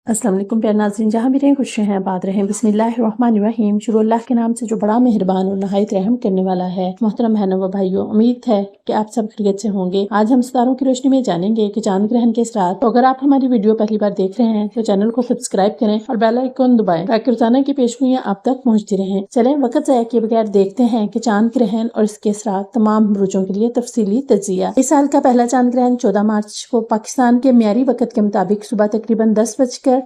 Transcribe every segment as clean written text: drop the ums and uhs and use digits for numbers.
अस्सलाम वालेकुम प्यारे नाज़रीन, जहाँ भी रहें खुश रहें आबाद रहें। बिस्मिल्लाहिर्रहमानिर्रहीम। शुरू अल्लाह के नाम से जो बड़ा मेहरबान और नहायत रहम करने वाला है। मोहतरम बहनों व भाइयों, उम्मीद है कि आप सब खैरियत से होंगे। आज हम सितारों की रोशनी में जानेंगे कि चांद ग्रहण के रात। तो अगर आप हमारी वीडियो पहली बार देख रहे हैं तो चैनल को सब्सक्राइब करें और बेल आइकन दबाएं ताकि रोजाना की पेशगोइयां आप तक पहुँचती रहें। चलें वक्त ज़ाया किए बगैर देखते हैं कि चांद ग्रहण और इसके रात तमाम बुरुजों के लिए तफसीली तजिया। इस साल का पहला चांद ग्रहण 14 मार्च को पाकिस्तान के मियारी वक्त के मुताबिक सुबह तकरीबन 10:10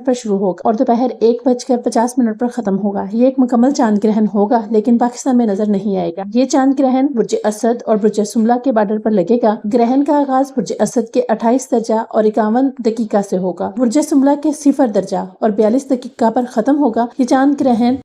पर शुरू होगा और दोपहर 1:50 पर खत्म होगा। ये एक मुकम्मल चांद ग्रहण होगा लेकिन पाकिस्तान में नजर नहीं आएगा। ये चांद ग्रहण बुर्ज असद और बुर्ज सुमला के बॉर्डर पर लगेगा। ग्रहण का आगाज बुर्ज असद के 28 दर्जा और 51 दकीका से होगा। बुर्ज सुमला के 0 दर्जा और 42 दकीका पर खत्म होगा। ये चांद ग्रहण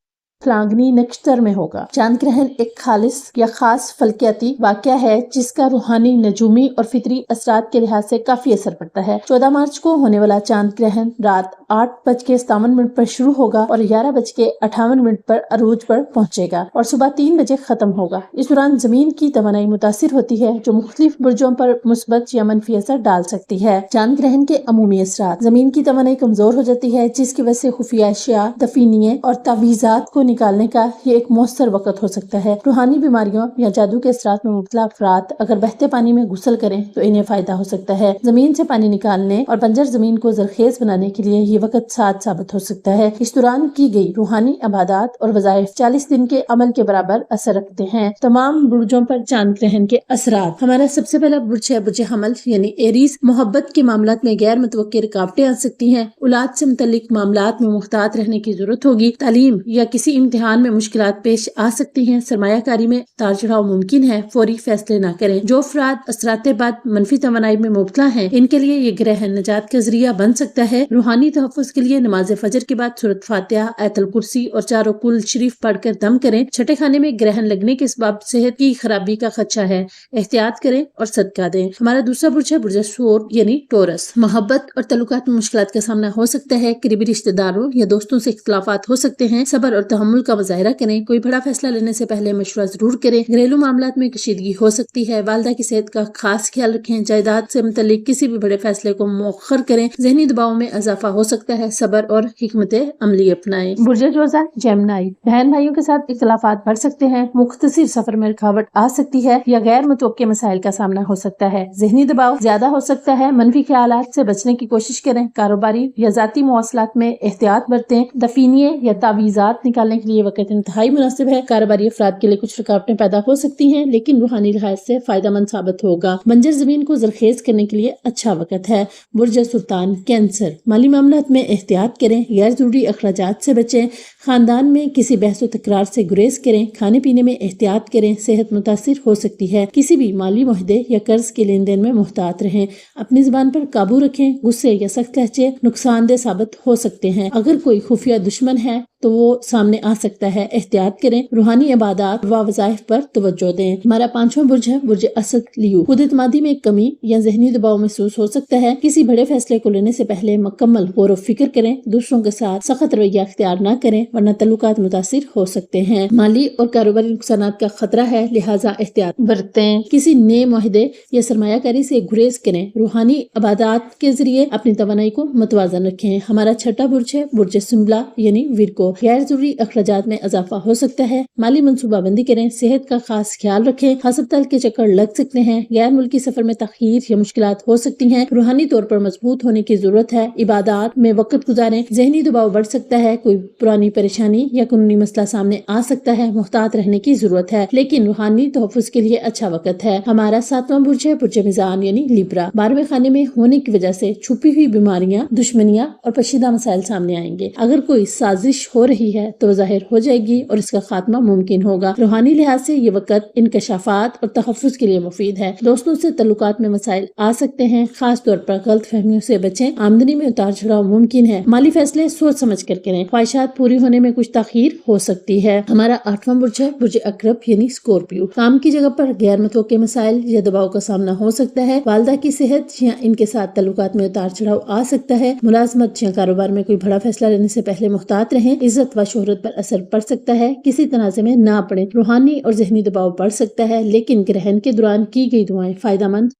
फ्लांगनी नक्षत्र में होगा। चांद ग्रहण एक खालिस या खास फल्कियाती वाक़या है जिसका रूहानी, नजूमी और फितरी असरात के लिहाज से काफी असर पड़ता है। 14 मार्च को होने वाला चांद ग्रहण रात 8:57 पर शुरू होगा और 11:58 पर अरूज पर पहुंचेगा और सुबह 3 बजे खत्म होगा। इस दौरान जमीन की तवानाई मुतासिर होती है जो मुख्तलिफ बुर्जों पर मुस्बत या मनफी असर डाल सकती है। चांद ग्रहण के अमूमी असरात: जमीन की तवानाई कमजोर हो जाती है जिसकी वजह से खुफिया अशिया, दफीनिये और तावीज़ात को निकालने का ये एक मौसर वक्त हो सकता है। रूहानी बीमारियों या जादू के असरात में मुब्तला अफराद अगर बहते पानी में गुसल करें तो इन्हें फायदा हो सकता है। जमीन से पानी निकालने और बंजर जमीन को जरखेज बनाने के लिए ये वक्त साथ साबित हो सकता है। इस दौरान की गई रूहानी इबादत और वज़ाइफ 40 दिन के अमल के बराबर असर रखते हैं। तमाम बुर्जों पर चांद ग्रहण के असरात। हमारा सबसे पहला बुर्ज है बुर्ज हमल यानी एरीज। मोहब्बत के मामलात में गैर मुतवक्किर रुकावटें आ सकती हैं। औलाद से मुतल्लिक मामलात में मुहतात रहने की जरूरत होगी। तालीम या किसी इम्तिहान में मुश्किलात पेश आ सकती हैं। सरमायाकारी में तार चढ़ाव मुमकिन है। फौरी फैसले न करें। जो अफराद असराते बाद मनफी तवानाई में मुब्तला हैं इनके लिए ये ग्रहण निजात का जरिया बन सकता है। रूहानी तहफ़्फ़ुज़ के लिए नमाज फजर के बाद सूरत फातिहा, आयतुल कुर्सी और चारों कुल शरीफ पढ़कर दम करें। छठे खाने में ग्रहण लगने के सबब सेहत की खराबी का खदशा है, एहतियात करें और सदका दें। हमारा दूसरा बुर्ज है बुर्ज सूर यानी टोरस। मोहब्बत और तल्लुकात में मुश्किलात का सामना हो सकता है। करीबी रिश्तेदारों या दोस्तों से इख्तिलाफात हो सकते हैं। सब्र और तहम्मुल का मुजाहिरा करें। कोई बड़ा फैसला लेने से पहले मशवरा जरूर करें। घरेलू मामलात में कशीदगी हो सकती है। वालिदा की सेहत का खास ख्याल रखें। जायदाद से मुतल्लिक किसी भी बड़े फैसले को मौखर करें। जहनी दबाव में इजाफा हो सकता है। सब्र और हिकमत अमली अपनाएं। बुर्ज जोजा जेमिनी। बहन भाइयों के साथ इख्तिलाफात बढ़ सकते हैं। मुख्तसर सफर में रुकावट आ सकती है या गैर मुतवक्के मसाइल का सामना हो सकता है। जहनी दबाव ज्यादा हो सकता है। मनफी ख्यालात से बचने की कोशिश करें। कारोबारी या जाती मवासलात में एहतियात बरतें। दफीनिये या तावीज़ात निकालने के लिए वक्त इंतहाई मुनासिब है। कारोबारी अफराद के लिए कुछ रुकावटें पैदा हो सकती हैं लेकिन रूहानी लिहाज से फायदेमंद साबित होगा। बंजर जमीन को जरखेज करने के लिए अच्छा वक्त है। बुर्ज सुल्तान कैंसर। माली मामलात में एहतियात करें। गैर जरूरी अखराजात से बचें। खानदान में किसी बहस तकरार से गुरेज करें। खाने पीने में एहतियात करें। सेहत मुतासिर हो सकती है। किसी भी माली मुआहदे या कर्ज के लेन देन में मुहतात रहें। अपनी जुबान पर काबू रखें। गुस्से या सख्त लहजे नुकसानदेह साबित हो सकते हैं। अगर कोई खुफिया दुश्मन है तो वो सामने आ सकता है। एहतियात करें। रूहानी इबादत व वज़ाइफ पर तवज्जो दें। हमारा पांचवा बुर्ज है बुर्ज असद लियू। खुद एतमादी में कमी या जहनी दबाव महसूस हो सकता है। किसी बड़े फैसले को लेने से पहले मुकम्मल गौर व फिक्र करें। दूसरों के साथ सख्त रवैया अख्तियार न करें वरना तल्लुकात मुतासिर हो सकते हैं। माली और कारोबारी नुकसान का खतरा है लिहाजा एहतियात बरतें। किसी नए मुआहदे या सरमायाकारी से गुरेज करें। रूहानी इबादत के जरिए अपनी तवानाई को मुतवाजन रखें। हमारा छठा बुर्ज है बुर्ज सुमला यानी विरको। गैर जरूरी अखराजात में इजाफा हो सकता है। माली मनसूबाबंदी करें। सेहत का खास ख्याल रखें। हस्पताल के चक्कर लग सकते हैं। गैर मुल्की सफर में तखीर या मुश्किलात हो सकती हैं। रूहानी तौर पर मजबूत होने की जरूरत है। इबादत में वक्त गुजारें। जहनी दबाव बढ़ सकता है। कोई पुरानी परेशानी या कानूनी मसला सामने आ सकता है। मुहतात रहने की जरूरत है लेकिन रूहानी तहफ़्फ़ुज़ के लिए अच्छा वक्त है। हमारा सातवां बुर्ज है बुर्ज मिजान यानी लिब्रा। 12वें खाने में होने की वजह से छुपी हुई बीमारियां, दुश्मनियां और पशीदा मसाइल सामने आएंगे। अगर कोई साजिश हो रही है तो जाहिर हो जाएगी और इसका खात्मा मुमकिन होगा। रूहानी लिहाज से ये वक्त इंकशाफात और तहफ़्फ़ुज़ के लिए मुफीद है। दोस्तों से तल्लुकात में मसाइल आ सकते हैं। खास तौर पर गलत फहमियों से बचें। आमदनी में उतार चढ़ाव मुमकिन है। माली फैसले सोच समझ कर करें। ख्वाहिशात पूरी होने में कुछ ताखीर हो सकती है। हमारा आठवां बुर्ज है बुर्ज अकरब यानी स्कॉर्पियो। काम की जगह पर गैर मुतवक्के मसाइल या दबाव का सामना हो सकता है। वालिदा की सेहत या इनके साथ तल्लुकात में उतार चढ़ाव आ सकता है। मुलाजमत या कारोबार में कोई बड़ा फैसला लेने से पहले मुहतात रहें। इज्जत व शोहरत पर असर पड़ सकता है। किसी तनाज़े में ना पड़े। रूहानी और जहनी दबाव बढ़ सकता है लेकिन ग्रहण के दौरान की गई दुआएं फायदेमंद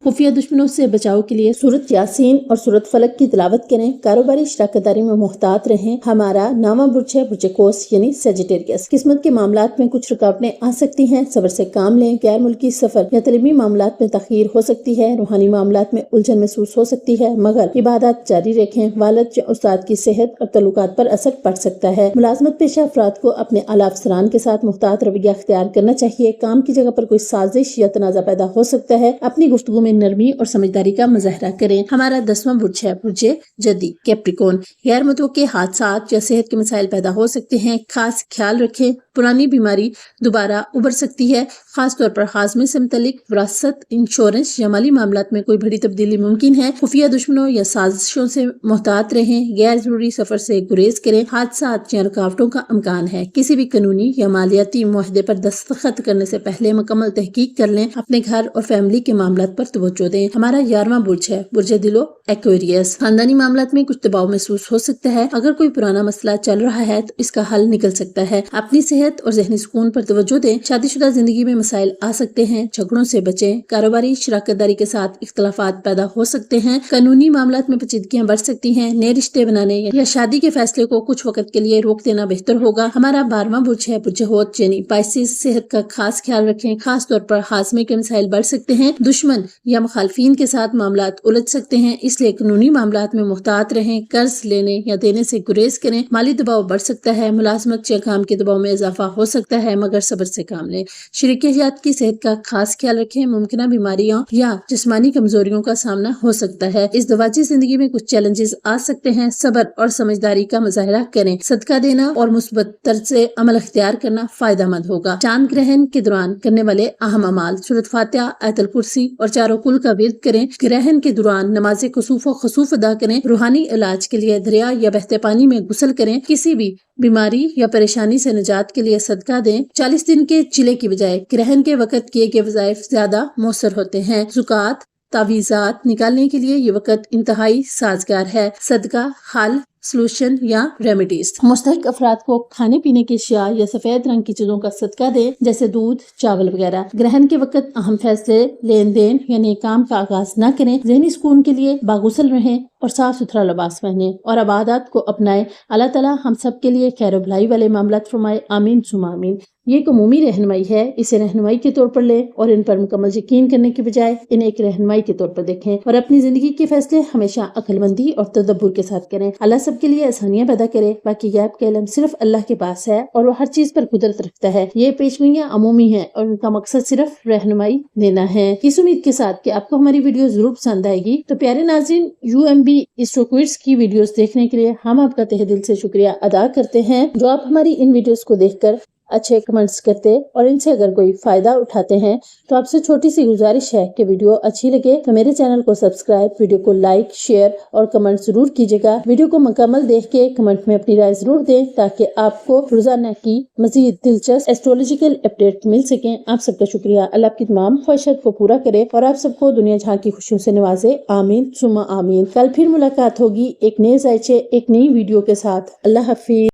खुफिया दुश्मनों से बचाव के लिए सूरत यासीन और सूरत फलक की तिलावत करें। कारोबारी शराकत दारी में मुहतात रहें। हमारा नामा बुर्ज है बुर्ज कोस यानी सेजिटेरियस। किस्मत के मामलात में कुछ रुकावटें आ सकती हैं, सब्र से काम लें। गैर मुल्की सफर या तलीमी मामलात में तखीर हो सकती है। रूहानी मामलात में उलझन महसूस हो सकती है, मगर इबादत जारी रखें। वालिद या उस्ताद की सेहत और तल्लुकात पर असर पड़ सकता है। मुलाजमत पेशा अफराद को अपने आला अफसरान के साथ मुहतात रवैया अख्तियार करना चाहिए। काम की जगह पर कोई साजिश या तनाज़ा पैदा हो सकता है। अपनी गुफ्तगू में नरमी और समझदारी का मुजाहरा करें। हमारा 10वां बुर्ज है बुर्ज जदी कैप्रिकॉर्न। गैर मुतवक्के हादसात या सेहत के मसाइल पैदा हो सकते हैं, खास ख्याल रखें। पुरानी बीमारी दोबारा उभर सकती है, खास तौर पर हाजमे से मुतल्लिक विरासत, इंश्योरेंस या माली मामलात में कोई बड़ी तब्दीली मुमकिन है। खुफिया दुश्मनों या साजिशों से मुहतात रहें। गैर जरूरी सफर से गुरेज करें। हादसात या रुकावटों का इम्कान है। किसी भी कानूनी या मालियाती मुआहदे पर दस्तखत करने से पहले मुकम्मल तहकीक कर लें। अपने घर और फैमिली के मामलात पर तवज्जो दें। हमारा 11वां बुर्ज है बुर्ज दिलो एक्वेरियस। खानदानी मामलात में कुछ दबाव महसूस हो सकता है। अगर कोई पुराना मसला चल रहा है तो इसका हल निकल सकता है। अपनी सेहत और ज़हनी सुकून पर तवज्जो दें। शादीशुदा जिंदगी में मसाइल आ सकते हैं, झगड़ों से बचें। कारोबारी शराकत दारी के साथ इख्तलाफात पैदा हो सकते हैं। कानूनी मामलात में पेचीदगियां बढ़ सकती हैं। नए रिश्ते बनाने या शादी के फैसले को कुछ वक्त के लिए रोक देना बेहतर होगा। हमारा 12वां बुर्ज है बुर्ज होत यानी पाइसिस। सेहत का खास ख्याल रखें, खास तौर पर हाजमे के मसाइल बढ़ सकते हैं। दुश्मन या मुखालफीन के साथ मामलात उलझ सकते हैं, इसलिए कानूनी मामलात में मुहतात रहें। कर्ज लेने या देने से गुरेज करें। माली दबाव बढ़ सकता है। मुलाजमत या काम के दबाव में इजाफा हो सकता है, मगर सब्र से काम लें। शरीके हयात की सेहत का खास ख्याल रखें। मुमकिन बीमारियों या जिस्मानी कमजोरियों का सामना हो सकता है। इस दवाजी जिंदगी में कुछ चैलेंजेस आ सकते हैं। सब्र और समझदारी का मुजाहरा करें। सदका देना और मुस्बत तर्ज से अमल अख्तियार करना फायदेमंद होगा। चांद ग्रहण के दौरान करने वाले अहम अमाल सूरत फातिहा, आयतुल कुर्सी और चारों कुल का विर्द करें। ग्रहण के दौरान नमाज कुसूफ व खसूफ अदा करें। रूहानी इलाज के लिए दरिया या बहते पानी में गुसल करें। किसी भी बीमारी या परेशानी से निजात के लिए सदका दें। 40 दिन के चिले की बजाय ग्रहण के वक्त किए गए वज़ाइफ ज्यादा मौसर होते हैं। ज़ुकात, तावीज़ात निकालने के लिए ये वक्त इंतहाई साजगार है। सदका, हल, सोल्यूशन या रेमेडीज। मुस्तहिक अफराद को खाने पीने की अशिया या सफेद रंग की चीजों का सदका दें, जैसे दूध, चावल वगैरह। ग्रहण के वक्त अहम फैसले, लेन देन यानी काम का आगाज न करें। ज़हनी सुकून के लिए बागुसल रहें और साफ सुथरा लिबास पहने और इबादत को अपनाएं। अल्लाह ताला हम सब के लिए खैर भलाई वाले मामलात फरमाए। आमीन सुमा आमीन। ये एक अमूमी रहनुमाई है, इसे रहनुमाई के तौर पर लें और इन पर मुकम्मल यकीन करने के बजाय इन्हें एक रहनुमाई के तौर पर देखें और अपनी जिंदगी के फैसले हमेशा अक्लमंदी और तदब्बुर के साथ करें। अल्लाह सबके लिए आसानियां पैदा करे। बाकी गैब का इल्म सिर्फ अल्लाह के पास है और वो हर चीज पर कुदरत रखता है। ये पेशगोइयां अमूमी है और उनका मकसद सिर्फ रहनुमाई देना है। इस उम्मीद के साथ कि आपको हमारी वीडियो जरूर पसंद आएगी। तो प्यारे नाज़रीन, UMB एस्ट्रो की वीडियोस देखने के लिए हम आपका तहे दिल से शुक्रिया अदा करते हैं, जो आप हमारी इन वीडियोस को देखकर अच्छे कमेंट्स करते और इनसे अगर कोई फायदा उठाते हैं। तो आपसे छोटी सी गुजारिश है कि वीडियो अच्छी लगे तो मेरे चैनल को सब्सक्राइब, वीडियो को लाइक, शेयर और कमेंट जरूर कीजिएगा। वीडियो को मुकम्मल देख के कमेंट में अपनी राय जरूर दें, ताकि आपको रोजाना की मजीद दिलचस्प एस्ट्रोलॉजिकल अपडेट मिल सके। आप सबका शुक्रिया। अल्लाह आपकी तमाम ख्वाहिशात को पूरा करे और आप सबको दुनिया जहाँ की खुशियों से नवाजे। आमीन सुम्मा आमीन। कल फिर मुलाकात होगी एक नए जायचे, एक नई वीडियो के साथ। अल्लाह हाफिज।